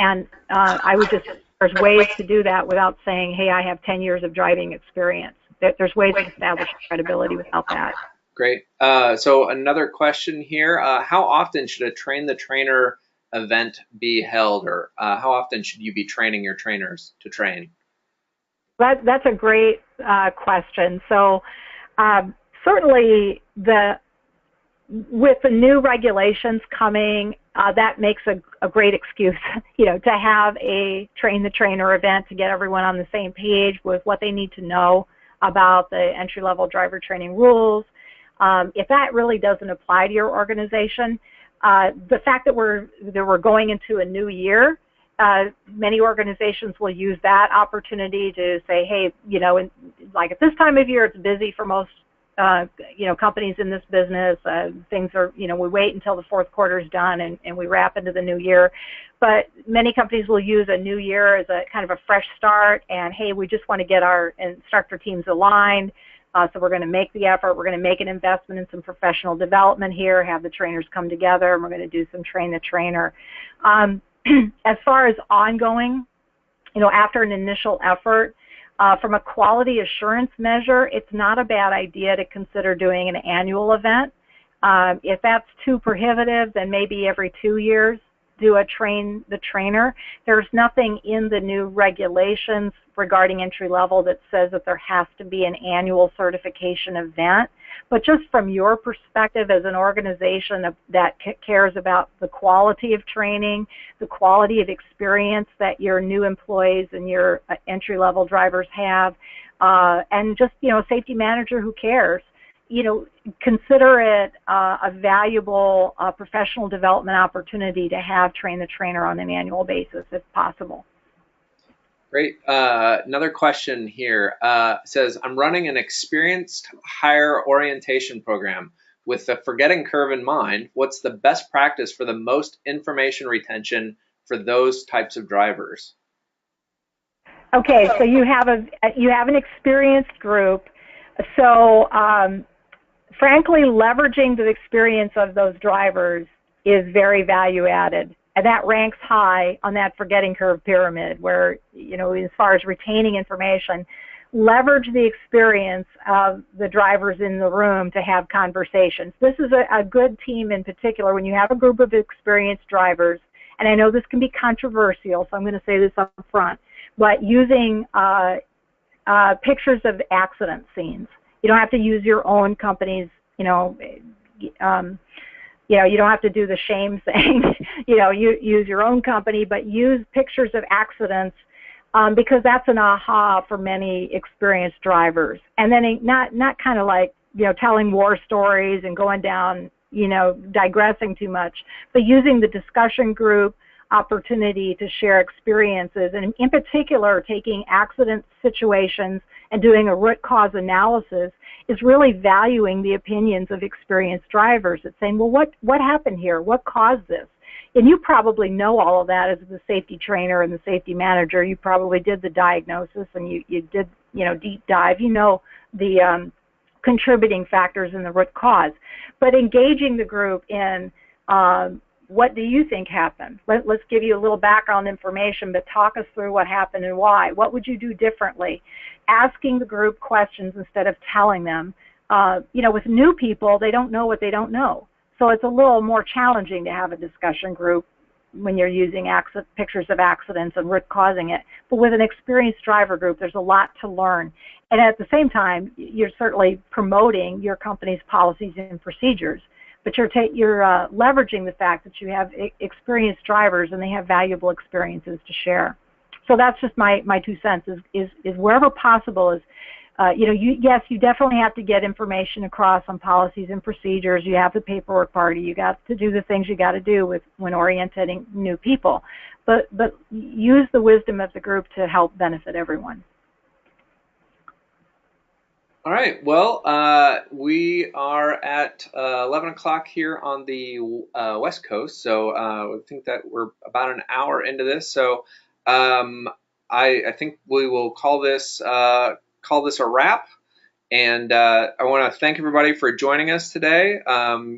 And I would just, there's ways to do that without saying, hey, I have 10 years of driving experience. There's ways to establish credibility without that. Great. So another question here, how often should a Train the Trainer event be held, or how often should you be training your trainers to train? That's a great question. So certainly with the new regulations coming, that makes a great excuse, to have a Train the Trainer event to get everyone on the same page with what they need to know about the entry-level driver training rules. If that really doesn't apply to your organization, the fact that we're going into a new year, many organizations will use that opportunity to say, hey, like at this time of year, it's busy for most companies in this business. Things are, we wait until the fourth quarter is done and we wrap into the new year. But many companies will use a new year as a kind of a fresh start, and hey, we just want to get our instructor teams aligned. So we're going to make the effort. We're going to make an investment in some professional development here, have the trainers come together, and we're going to do some train the trainer. As far as ongoing, after an initial effort, from a quality assurance measure, it's not a bad idea to consider doing an annual event. If that's too prohibitive, then maybe every 2 years do a train the trainer. There's nothing in the new regulations regarding entry level that says that there has to be an annual certification event. But just from your perspective as an organization that cares about the quality of training, the quality of experience that your new employees and your entry level drivers have, and just, a safety manager who cares, consider it a valuable professional development opportunity to have train the trainer on an annual basis if possible. Great. Another question here says, I'm running an experienced hire orientation program. With the forgetting curve in mind, what's the best practice for the most information retention for those types of drivers? Okay, so you have an experienced group. So frankly, leveraging the experience of those drivers is very value added. And that ranks high on that forgetting curve pyramid where, as far as retaining information, leverage the experience of the drivers in the room to have conversations. This is a good team in particular when you have a group of experienced drivers, and I know this can be controversial, so I'm going to say this up front, but using pictures of accident scenes. You don't have to use your own company's, you don't have to do the shame thing, you use your own company, but use pictures of accidents because that's an aha for many experienced drivers. And then not kind of like, telling war stories and going down, digressing too much, but using the discussion group opportunity to share experiences, and in particular, taking accident situations and doing a root cause analysis is really valuing the opinions of experienced drivers. It's saying, well, what happened here? What caused this? And you probably know all of that as the safety trainer and the safety manager. You probably did the diagnosis and you did, deep dive. The contributing factors in the root cause. But engaging the group in what do you think happened? Let's give you a little background information, but talk us through what happened and why. What would you do differently? Asking the group questions instead of telling them. With new people, they don't know what they don't know. So it's a little more challenging to have a discussion group when you're using pictures of accidents and root causing it. But with an experienced driver group, there's a lot to learn. And at the same time, you're certainly promoting your company's policies and procedures. But you're leveraging the fact that you have experienced drivers and they have valuable experiences to share. So that's just my 2 cents. Is wherever possible is, yes, you definitely have to get information across on policies and procedures. You have the paperwork party. You got to do the things you got to do when orienting new people. But use the wisdom of the group to help benefit everyone. All right, well, we are at 11 o'clock here on the West Coast, so I think that we're about an hour into this. So I think we will call this a wrap. And I want to thank everybody for joining us today.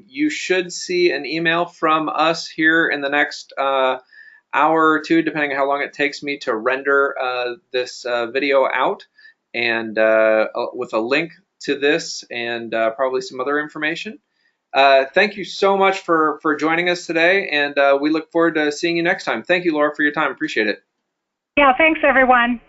You should see an email from us here in the next hour or two, depending on how long it takes me to render this video out. And with a link to this and probably some other information. Thank you so much for joining us today, and we look forward to seeing you next time. Thank you, Laura, for your time. Appreciate it. Yeah, thanks, everyone.